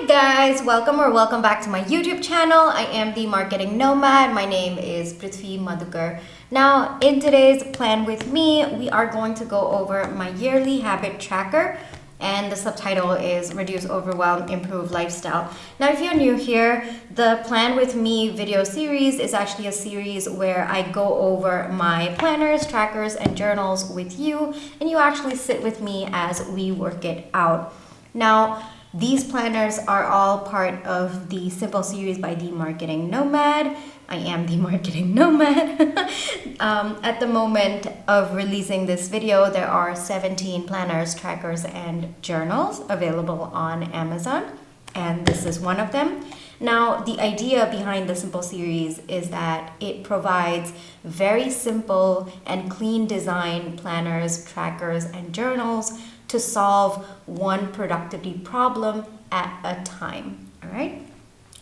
Hi guys, welcome back to my YouTube channel. I am the Marketing Nomad. My name is Prit. Now in today's plan with me, we are going to go over my yearly habit tracker, and the subtitle is Reduce Overwhelm, Improve Lifestyle. Now if you're new here, the Plan With Me video series is actually a series where I go over my planners, trackers, and journals with you, and you actually sit with me as we work it out. Now, these planners are all part of the Simple series by the Marketing Nomad. I am the Marketing Nomad. At the moment of releasing this video, there are 17 planners, trackers, and journals available on Amazon, and this is one of them. Now, the idea behind the Simple series is that it provides very simple and clean design planners, trackers, and journals to solve one productivity problem at a time. All right.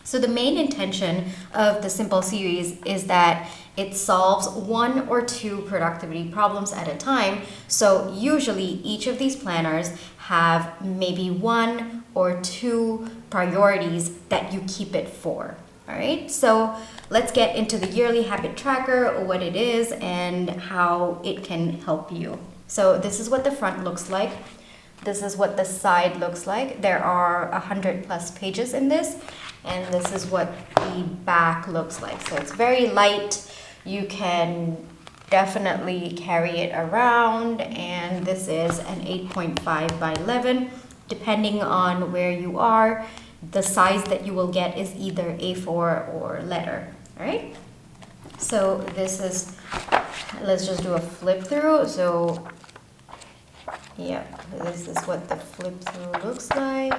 So the main intention of the Simple series is that it solves one or two productivity problems at a time. So usually each of these planners have maybe one or two priorities that you keep it for. All right, so let's get into the yearly habit tracker, what it is and how it can help you. So this is what the front looks like. This is what the side looks like. There are 100+ pages in this, and this is what the back looks like. So it's very light. You can definitely carry it around, and this is an 8.5 by 11. Depending on where you are, the size that you will get is either A4 or letter. All right. So this is, let's just do a flip through. So yeah, this is what the flip through looks like.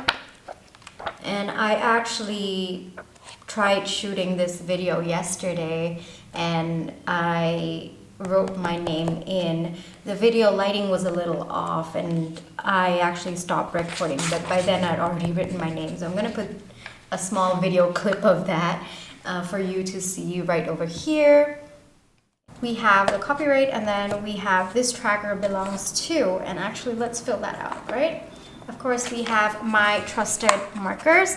And I actually tried shooting this video yesterday, and I wrote my name in. The video lighting was a little off, and I actually stopped recording, but by then I'd already written my name. So I'm going to put a small video clip of that for you to see right over here. We have the copyright, and then we have this tracker belongs to, and actually let's fill that out, right? Of course, we have my trusted markers.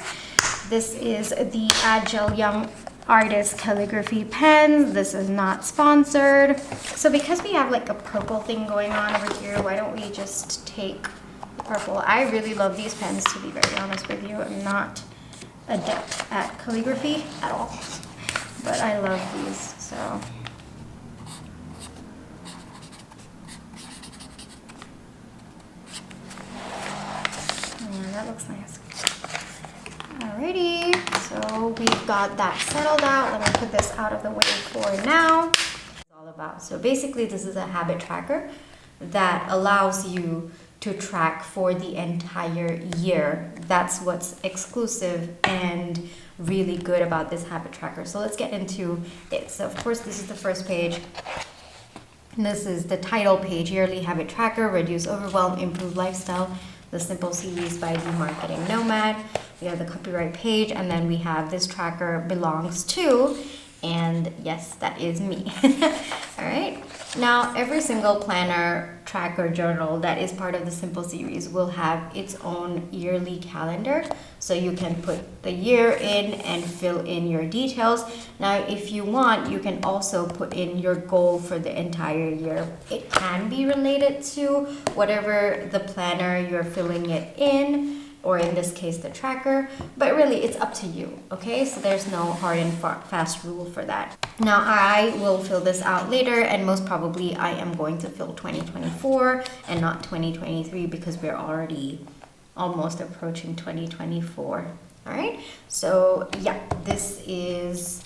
This is the Agile Young Artist calligraphy pen. This is not sponsored. So because we have like a purple thing going on over here, why don't we just take purple? I really love these pens, to be very honest with you. I'm not adept at calligraphy at all, but I love these, so. That looks nice. Alrighty, so we've got that settled out. Let me put this out of the way for now. It's all about. So basically, this is a habit tracker that allows you to track for the entire year. That's what's exclusive and really good about this habit tracker. So let's get into it. So of course, this is the first page. And this is the title page, Yearly Habit Tracker, Reduce Overwhelm, Improve Lifestyle. The Simple series by the Marketing Nomad. We have the copyright page, and then we have this tracker belongs to, and yes, that is me. All right. Now, every single planner, tracker, journal that is part of the Simple series will have its own yearly calendar, so you can put the year in and fill in your details. Now, if you want, you can also put in your goal for the entire year. It can be related to whatever the planner you're filling it in, or in this case, the tracker, but really it's up to you, okay? So there's no hard and fast rule for that. Now, I will fill this out later, and most probably I am going to fill 2024 and not 2023 because we're already almost approaching 2024, all right? So yeah, this is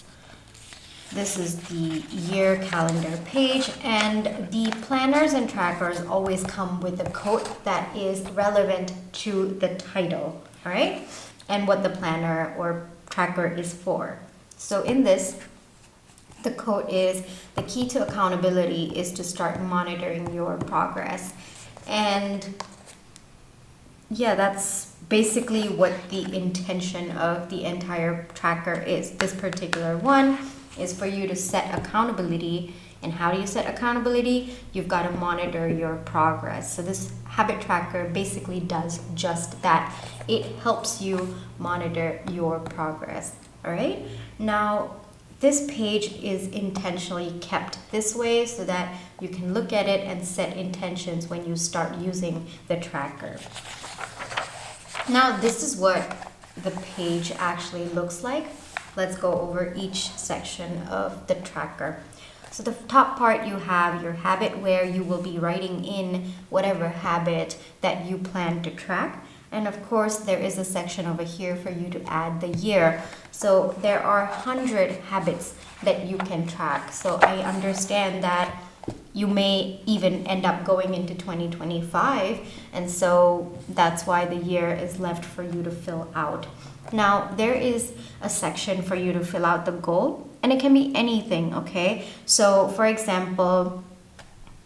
the year calendar page, and the planners and trackers always come with a quote that is relevant to the title, all right? And what the planner or tracker is for. So in this, the quote is, the key to accountability is to start monitoring your progress. And yeah, that's basically what the intention of the entire tracker is. This particular one is for you to set accountability And how do you set accountability? You've got to monitor your progress. So this habit tracker basically does just that. It helps you monitor your progress. All right. Now, this page is intentionally kept this way so that you can look at it and set intentions when you start using the tracker. Now, this is what the page actually looks like. Let's go over each section of the tracker. So the top part, you have your habit where you will be writing in whatever habit that you plan to track. And of course, there is a section over here for you to add the year. So there are 100 habits that you can track. So I understand that you may even end up going into 2025. And so that's why the year is left for you to fill out. Now, there is a section for you to fill out the goal, and it can be anything, okay? So for example,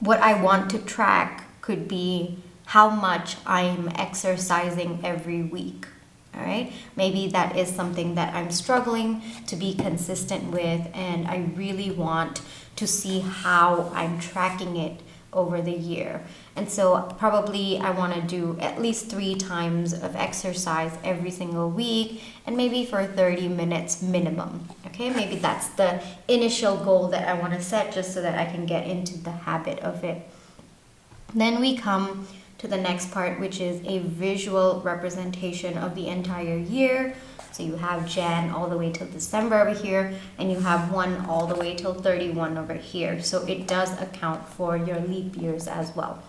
what I want to track could be how much I'm exercising every week. All right, maybe that is something that I'm struggling to be consistent with, and I really want to see how I'm tracking it over the year. And so probably I want to do at least 3 times of exercise every single week, and maybe for 30 minutes minimum. Okay, maybe that's the initial goal that I want to set just so that I can get into the habit of it. Then we come to the next part, which is a visual representation of the entire year. So you have Jan all the way till December over here, and you have 1 all the way till 31 over here. So it does account for your leap years as well,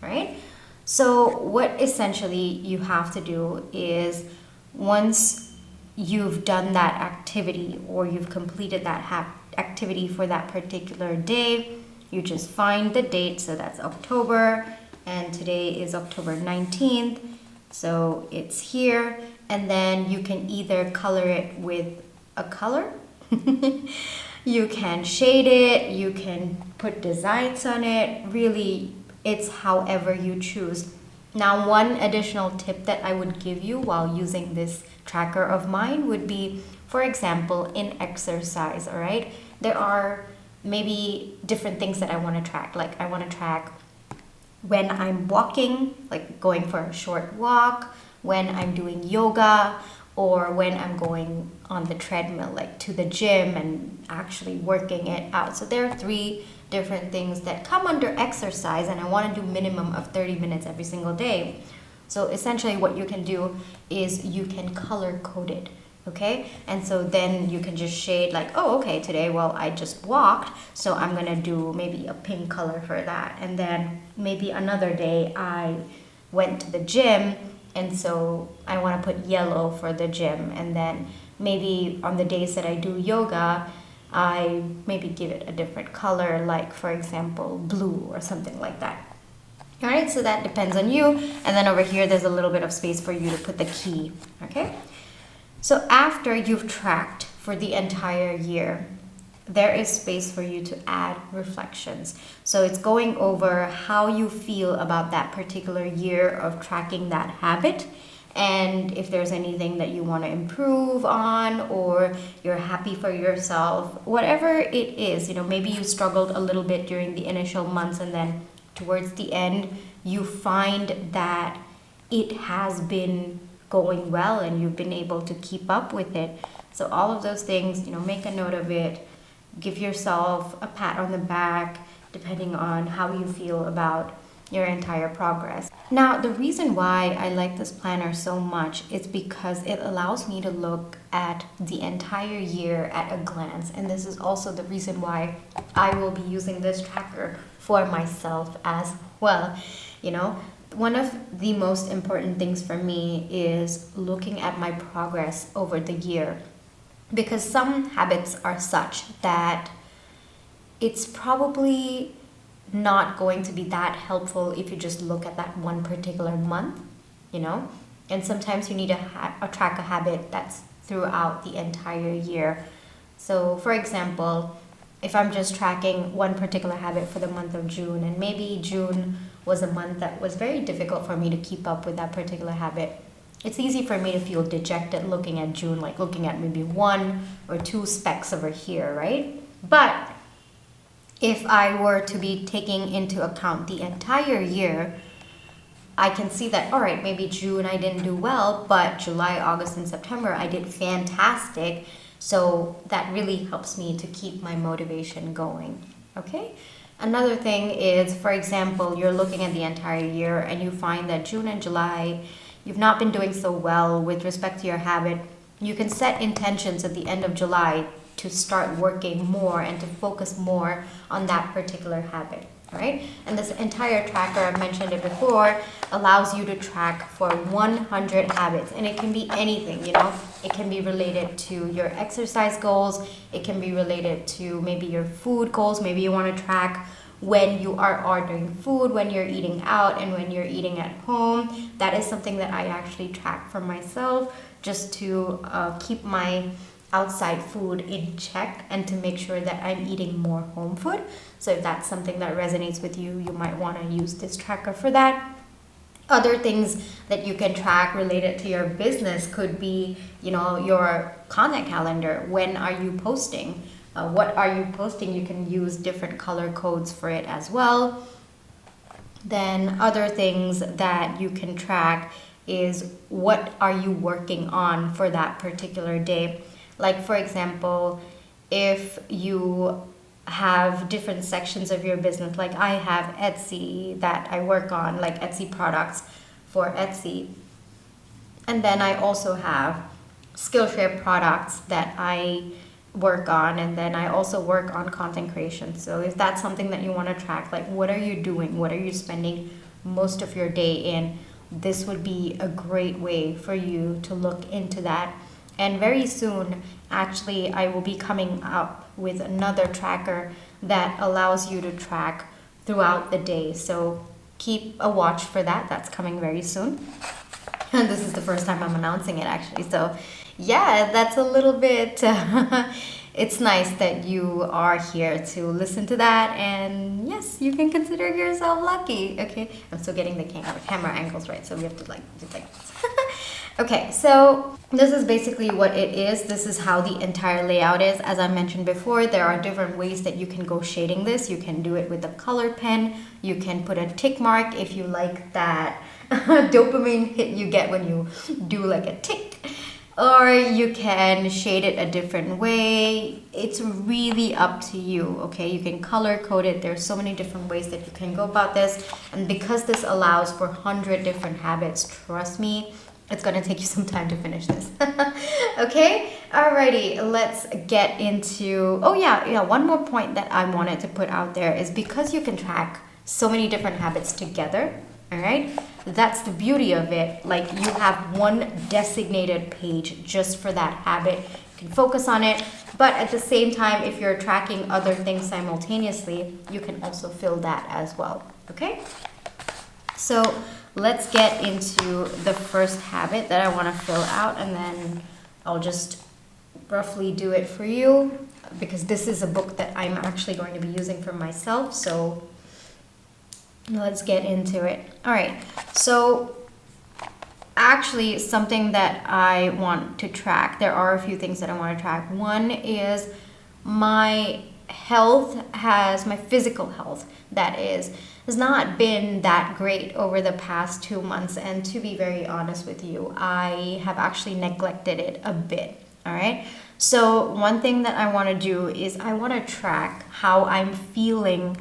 right? So what essentially you have to do is, once you've done that activity or you've completed that activity for that particular day, you just find the date. So that's October, and today is October 19th. So it's here, and then you can either color it with a color, you can shade it, you can put designs on it. Really, it's however you choose. Now, one additional tip that I would give you while using this tracker of mine would be, for example, in exercise, all right? There are maybe different things that I want to track. Like I want to track when I'm walking, like going for a short walk, when I'm doing yoga, or when I'm going on the treadmill, like to the gym and actually working it out. So there are 3 different things that come under exercise, and I want to do minimum of 30 minutes every single day. So essentially what you can do is you can color code it. Okay, and so then you can just shade like, oh, okay, today, well, I just walked, so I'm gonna do maybe a pink color for that. And then maybe another day I went to the gym, and so I want to put yellow for the gym. And then maybe on the days that I do yoga, I maybe give it a different color, like for example, blue or something like that. All right, so that depends on you. And then over here, there's a little bit of space for you to put the key, okay? So after you've tracked for the entire year, there is space for you to add reflections. So it's going over how you feel about that particular year of tracking that habit, and if there's anything that you want to improve on, or you're happy for yourself, whatever it is. You know, maybe you struggled a little bit during the initial months, and then towards the end, you find that it has been going well and you've been able to keep up with it. So all of those things, you know, make a note of it. Give yourself a pat on the back, depending on how you feel about your entire progress. Now, the reason why I like this planner so much is because it allows me to look at the entire year at a glance. And this is also the reason why I will be using this tracker for myself as well. You know, one of the most important things for me is looking at my progress over the year, because some habits are such that it's probably not going to be that helpful if you just look at that one particular month, you know? And sometimes you need to track a habit that's throughout the entire year. So for example, if I'm just tracking one particular habit for the month of June, and maybe June was a month that was very difficult for me to keep up with that particular habit, it's easy for me to feel dejected looking at June, like looking at maybe 1 or 2 specks over here, right? But if I were to be taking into account the entire year, I can see that, all right, maybe June I didn't do well, but July, August, and September I did fantastic. So that really helps me to keep my motivation going. Okay? Another thing is, for example, you're looking at the entire year and you find that June and July, you've not been doing so well with respect to your habit. You can set intentions at the end of July to start working more and to focus more on that particular habit, right? And this entire tracker, I mentioned it before, allows you to track for 100 habits. And it can be anything, you know. It can be related to your exercise goals. It can be related to maybe your food goals. Maybe you want to track when you are ordering food, when you're eating out, and when you're eating at home. That is something that I actually track for myself, just to keep my outside food in check and to make sure that I'm eating more home food. So if that's something that resonates with you, you might want to use this tracker for that. Other things that you can track related to your business could be, you know, your content calendar. When are you posting? What are you posting? You can use different color codes for it as well. Then other things that you can track is what are you working on for that particular day. Like, for example, if you have different sections of your business, like I have Etsy that I work on, like Etsy products for Etsy. And then I also have Skillshare products that I work on, and then I also work on content creation. So if that's something that you want to track, like what are you doing? What are you spending most of your day in? This would be a great way for you to look into that. And very soon, actually, I will be coming up with another tracker that allows you to track throughout the day. So keep a watch for that. That's coming very soon. And this is the first time I'm announcing it, actually. So yeah, that's a little bit... it's nice that you are here to listen to that. And yes, you can consider yourself lucky. Okay, I'm still getting the camera angles right, so we have to do like this. Okay, so this is basically what it is. This is how the entire layout is. As I mentioned before, there are different ways that you can go shading this. You can do it with a color pen. You can put a tick mark if you like that dopamine hit you get when you do like a tick. Or you can shade it a different way. It's really up to you, okay? You can color code it. There's so many different ways that you can go about this. And because this allows for 100 different habits, trust me, it's going to take you some time to finish this. Okay? Alrighty, let's get into... Oh yeah, one more point that I wanted to put out there is because you can track so many different habits together, alright? That's the beauty of it. Like, you have one designated page just for that habit. You can focus on it, but at the same time, if you're tracking other things simultaneously, you can also fill that as well, okay? So let's get into the first habit that I want to fill out, and then I'll just roughly do it for you because this is a book that I'm actually going to be using for myself. So let's get into it. All right. So actually something that I want to track, there are a few things that I want to track. One is my physical health, that is, has not been that great over the past 2 months. And to be very honest with you, I have actually neglected it a bit. All right. So one thing that I want to do is I want to track how I'm feeling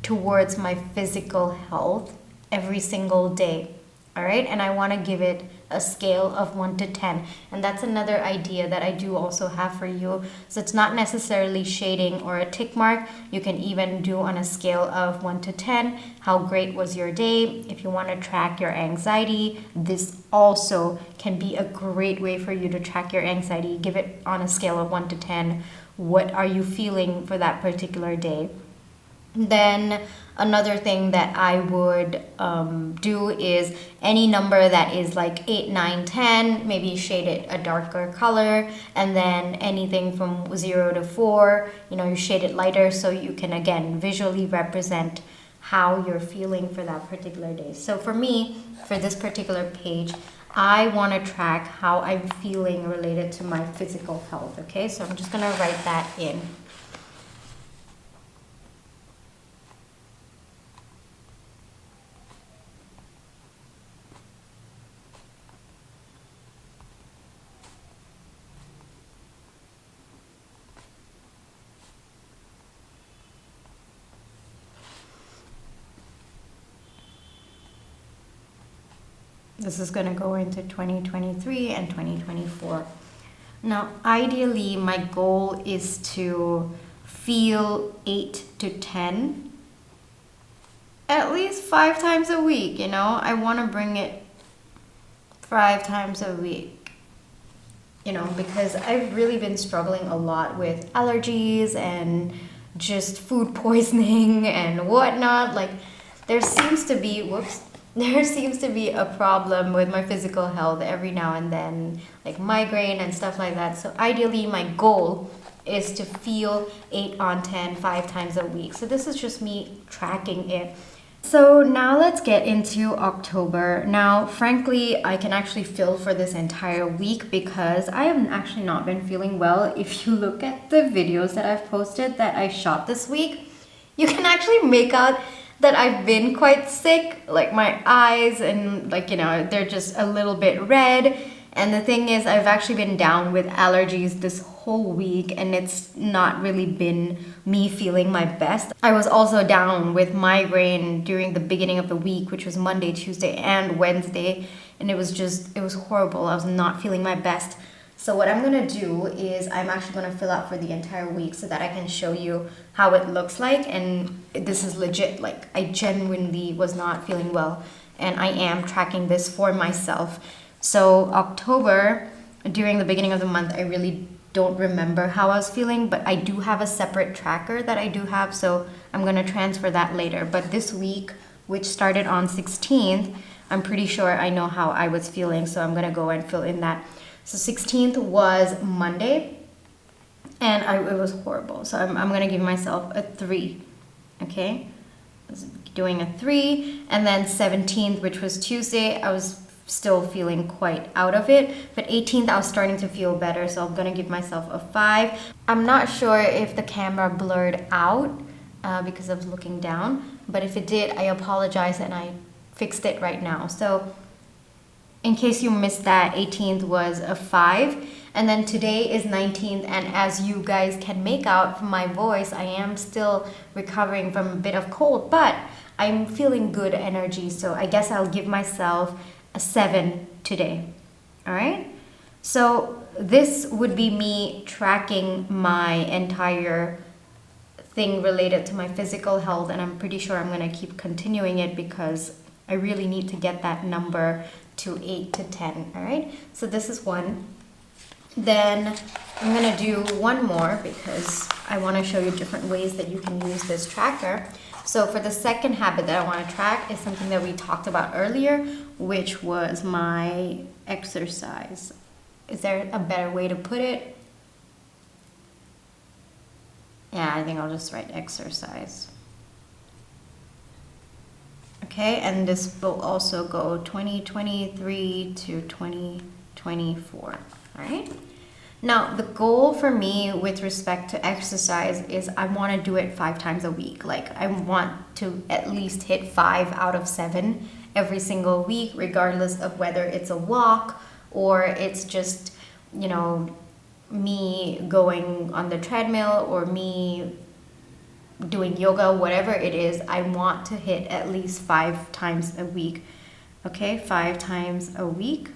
towards my physical health every single day. All right. And I want to give it a scale of 1 to 10. And that's another idea that I do also have for you. So it's not necessarily shading or a tick mark. You can even do on a scale of 1 to 10. How great was your day? If you want to track your anxiety, this also can be a great way for you to track your anxiety. Give it on a scale of 1 to 10. What are you feeling for that particular day? Then another thing that I would do is any number that is like 8, 9, 10, maybe shade it a darker color. And then anything from 0 to 4, you shade it lighter so you can, again, visually represent how you're feeling for that particular day. So for me, for this particular page, I want to track how I'm feeling related to my physical health, okay? So I'm just going to write that in. This is gonna go into 2023 and 2024. Now, ideally, my goal is to feel 8 to 10 at least 5 times a week, you know? I want to bring it 5 times a week, you know, because I've really been struggling a lot with allergies and just food poisoning and whatnot. Like, there seems to be a problem with my physical health every now and then, like migraine and stuff like that. So ideally, my goal is to feel 8 on 10 5 times a week. So this is just me tracking it. So now let's get into October. Now, frankly, I can actually fill for this entire week because I have actually not been feeling well. If you look at the videos that I've posted that I shot this week, you can actually make out that I've been quite sick. Like my eyes and like, you know, they're just a little bit red. And the thing is, I've actually been down with allergies this whole week and it's not really been me feeling my best. I was also down with migraine during the beginning of the week, which was Monday, Tuesday, and Wednesday. And it was horrible. I was not feeling my best. So what I'm gonna do is I'm actually gonna fill out for the entire week so that I can show you how it looks like. And this is legit, like I genuinely was not feeling well and I am tracking this for myself. So October, during the beginning of the month, I really don't remember how I was feeling, but I do have a separate tracker that I do have, so I'm gonna transfer that later. But this week, which started on 16th, I'm pretty sure I know how I was feeling, so I'm gonna go and fill in that. So 16th was Monday, and it was horrible. So I'm gonna give myself a 3, okay? I was doing a 3, and then 17th, which was Tuesday, I was still feeling quite out of it, but 18th I was starting to feel better, so I'm gonna give myself a 5. I'm not sure if the camera blurred out because I was looking down, but if it did, I apologize and I fixed it right now. So in case you missed that, 18th was a 5, and then today is 19th, and as you guys can make out from my voice, I am still recovering from a bit of cold, but I'm feeling good energy, so I guess I'll give myself a 7 today. All right, so this would be me tracking my entire thing related to my physical health, and I'm pretty sure I'm going to keep continuing it because I really need to get that number to 8 to 10. All right, so this is one. Then I'm going to do one more because I want to show you different ways that you can use this tracker. So for the second habit that I want to track is something that we talked about earlier, which was my exercise. Is there a better way to put it? Yeah, I think I'll just write exercise. Okay, and this will also go 2023 to 2024, all right? Now, the goal for me with respect to exercise is I want to do it 5 times a week. Like, I want to at least hit 5 out of 7 every single week, regardless of whether it's a walk or it's just, you know, me going on the treadmill or me doing yoga, whatever it is. I want to hit at least 5 times a week. Okay, 5 times a week.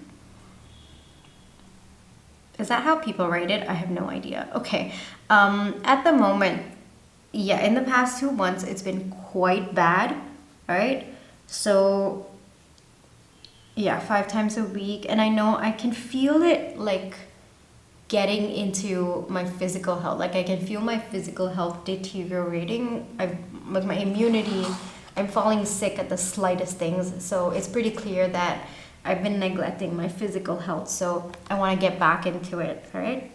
Is that how people write it? I have no idea. Okay, at the moment, yeah, in the past 2 months, it's been quite bad, all right? So, yeah, 5 times a week. And I know I can feel it, like, getting into my physical health. Like, I can feel my physical health deteriorating. With my immunity, I'm falling sick at the slightest things. So it's pretty clear that I've been neglecting my physical health, so I want to get back into it, all right?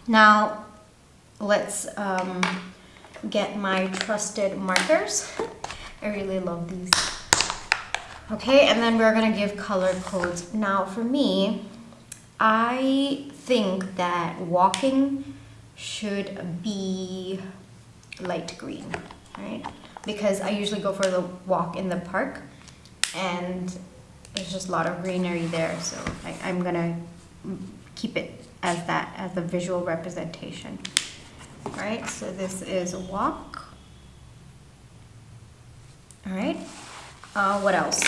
Now, let's get my trusted markers. I really love these. Okay, and then we're going to give color codes. Now, for me, I think that walking should be light green, right? Because I usually go for the walk in the park, and there's just a lot of greenery there, so I'm gonna keep it as that, as a visual representation. All right, so this is a walk. All right, What else?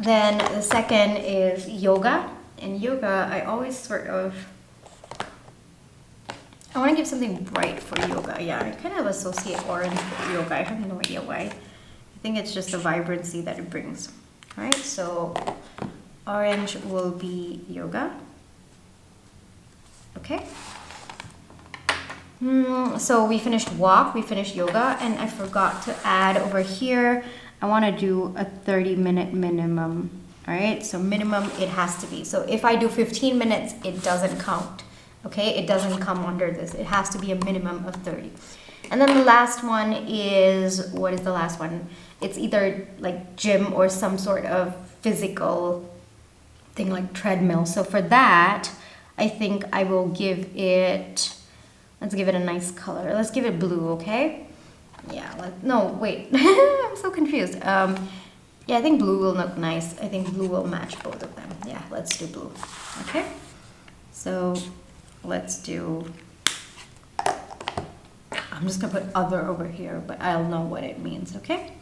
Then the second is yoga. And yoga, I always I want to give something bright for yoga. Yeah, I kind of associate orange with yoga. I have no idea why. I think it's just the vibrancy that it brings. All right, so orange will be yoga. Okay. So we finished walk, we finished yoga, and I forgot to add over here, I want to do a 30-minute minimum. All right, so minimum it has to be. So if I do 15 minutes, it doesn't count. Okay, it doesn't come under this. It has to be a minimum of 30. And then the last one is, what is the last one? It's either like gym or some sort of physical thing like treadmill. So for that, I think I will give it, let's give it a nice color. Let's give it blue, okay? Yeah, no, wait, I'm so confused. Yeah, I think blue will look nice. I think blue will match both of them. Yeah, let's do blue, okay? So let's do, I'm just gonna put other over here, but I'll know what it means, okay?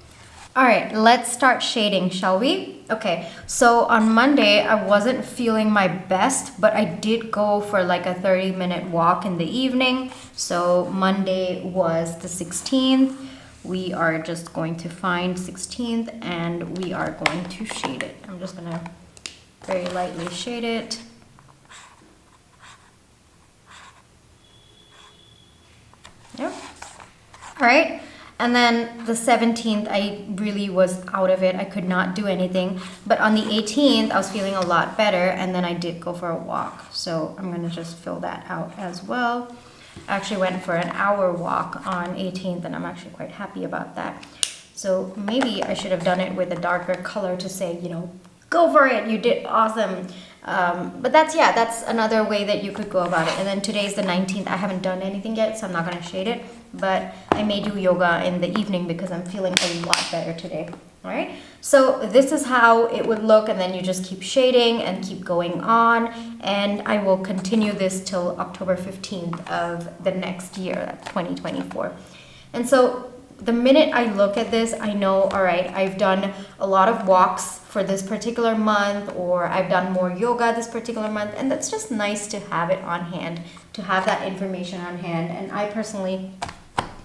All right, let's start shading, shall we? Okay, so on Monday, I wasn't feeling my best, but I did go for like a 30-minute walk in the evening. So Monday was the 16th. We are just going to find 16th and we are going to shade it. I'm just gonna very lightly shade it. Yep. All right. And then the 17th, I really was out of it. I could not do anything. But on the 18th, I was feeling a lot better. And then I did go for a walk. So I'm going to just fill that out as well. I actually went for an hour walk on 18th, and I'm actually quite happy about that. So maybe I should have done it with a darker color to say, you know, go for it, you did awesome. But that's another way that you could go about it. And then today's the 19th. I haven't done anything yet, so I'm not going to shade it. But I may do yoga in the evening because I'm feeling a lot better today. All right, so this is how it would look, and then you just keep shading and keep going on, and I will continue this till October 15th of the next year, that's 2024. And so the minute I look at this, I know, all right, I've done a lot of walks for this particular month, or I've done more yoga this particular month, and that's just nice to have it on hand, to have that information on hand. And I personally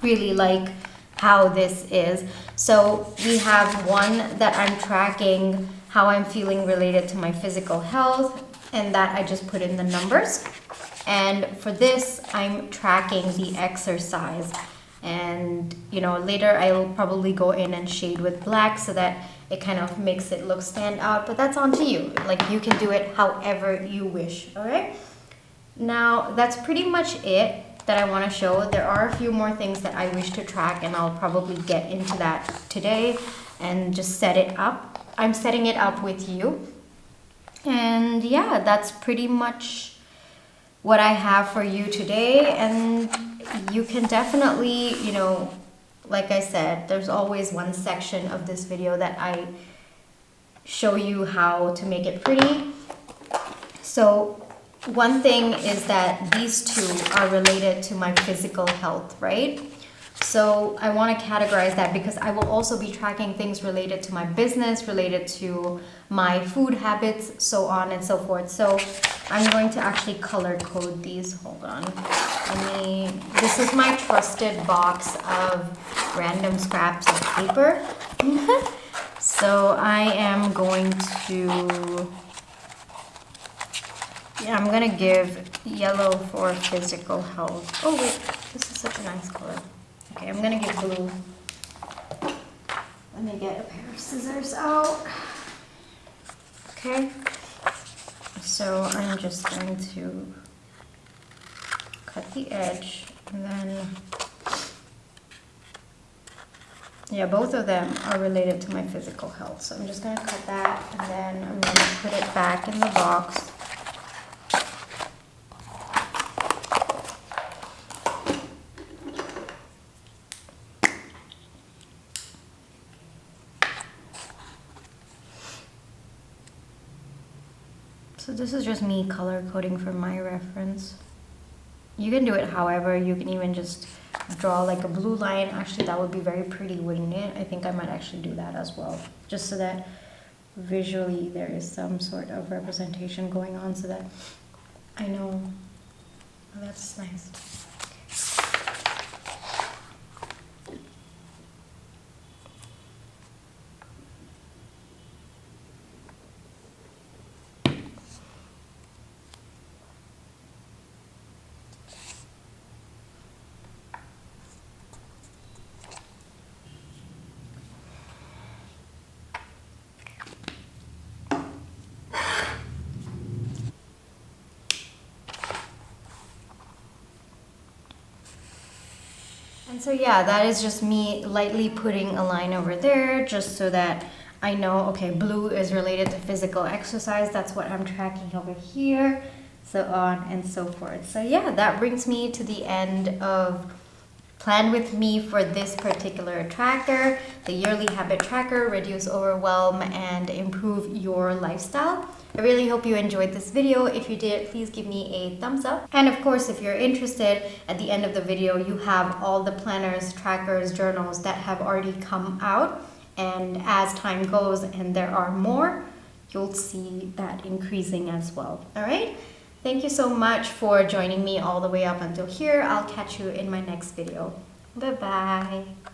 really like how this is. So we have one that I'm tracking how I'm feeling related to my physical health, and that I just put in the numbers. And for this, I'm tracking the exercise. And you know, later I'll probably go in and shade with black so that it kind of makes it look stand out, but that's on to you. Like, you can do it however you wish. All right, now that's pretty much it that I want to show. There are a few more things that I wish to track, and I'll probably get into that today and just set it up. I'm setting it up with you. And yeah, that's pretty much what I have for you today. And you can definitely, you know, like I said, there's always one section of this video that I show you how to make it pretty. So one thing is that these two are related to my physical health, right? So I want to categorize that because I will also be tracking things related to my business, related to my food habits, so on and so forth. So I'm going to actually color code these. Hold on. This is my trusted box of random scraps of paper. So I am going to, yeah, I'm gonna give yellow for physical health. Oh wait, this is such a nice color. Okay, I'm gonna give blue. Let me get a pair of scissors out. Okay, so I'm just going to cut the edge, and then, yeah, both of them are related to my physical health. So I'm just gonna cut that, and then I'm gonna put it back in the box. So this is just me color coding for my reference. You can do it however. You can even just draw like a blue line. Actually, that would be very pretty, wouldn't it? I think I might actually do that as well, just so that visually there is some sort of representation going on, so that I know. Oh, that's nice. And so yeah, that is just me lightly putting a line over there just so that I know, okay, blue is related to physical exercise. That's what I'm tracking over here, so on and so forth. So yeah, that brings me to the end of Plan with me for this particular tracker, the yearly habit tracker, reduce overwhelm and improve your lifestyle. I really hope you enjoyed this video. If you did, please give me a thumbs up. And of course, if you're interested, at the end of the video, you have all the planners, trackers, journals that have already come out. And as time goes and there are more, you'll see that increasing as well. All right? Thank you so much for joining me all the way up until here. I'll catch you in my next video. Bye-bye.